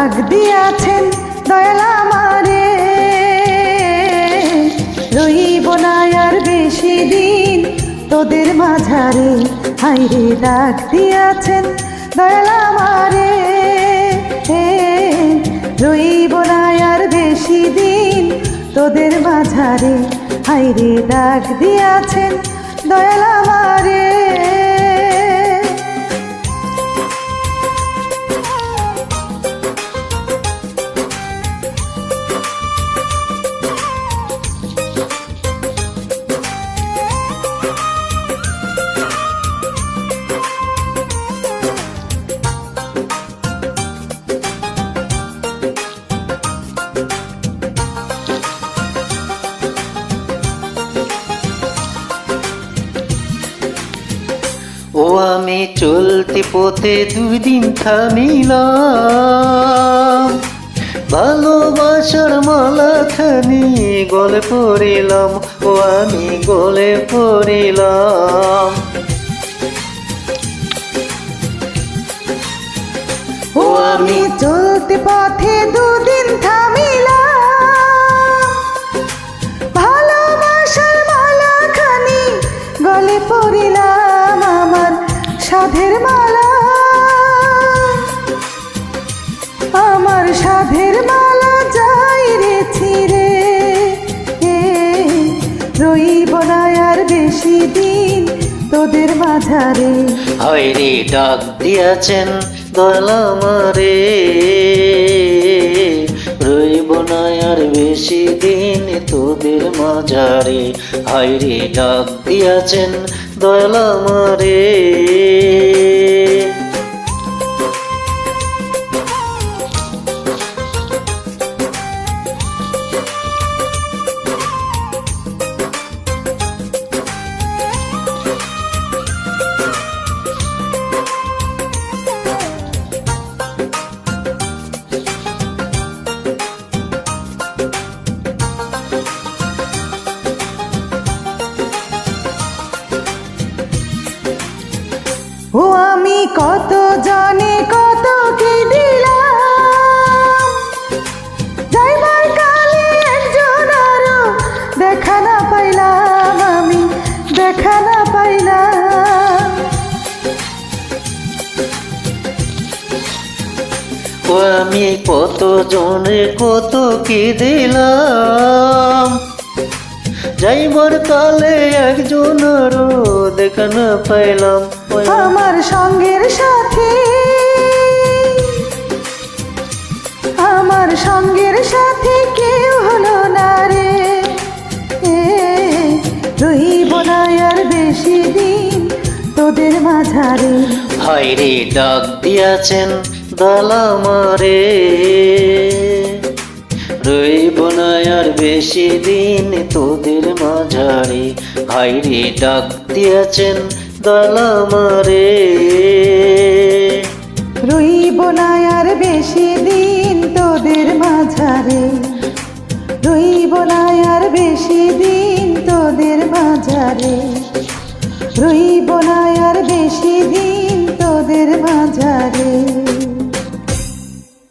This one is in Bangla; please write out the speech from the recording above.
ডাক দিয়াছেন দয়াল আমারে, রইব না আর বেশি দিন তোদের মাঝারে। হাইরে ডাক দিয়াছেন দয়াল আমারে, রইব না আর বেশি দিন তোদের মাঝারে। হাইরে ডাক দিয়াছেন দয়াল আমারে। ও আমি চলতি পথে 2 দিন থামিলাম, ভালোবাসার মালাখানি গলে পড়িলাম, ও আমি গলে পড়িলাম। ও আমি চলতি পথে 2 দিন থামিলাম, ভালোবাসার মালাখানি গলে পড়িলাম, আমার সাধের মালা, আমার সাধের মালা যাই রে ছিঁড়ে। রইব না আর বেশি দিন তোদের মাঝারে। হায়রে ডাক দিয়াছেন দয়াল আমারে, রইব না আর বেশি দিন তোদের মাঝারে। হায়রে ডাক দিয়াছেন দয়াল আমারে। ও আমি কত জানি কত কি দিলাম, যাইবার কালে একজন আরো দেখা না পাইলাম, আমি দেখা না পাইলাম। ও আমি কত জনে কত কি দিলাম, যাইবার কালে একজনেরও দেখা না পাইলাম। আমার সঙ্গের সাথে, আমার সঙ্গের সাথে কেউ হলো না রে। রইব না আর বেশি দিন তোদের মাঝারে। হায়রে ডাক দিয়াছেন দয়াল আমারে, রইব না আর বেশি দিন তোদের মাঝারে। হায়রে ডাক দিয়াছেন দয়াল আমারে, রইব না আর বেশি দিন তোদের মাঝারে। রইব না আর বেশি দিন তোদের মাঝারে। রইব না আর বেশি দিন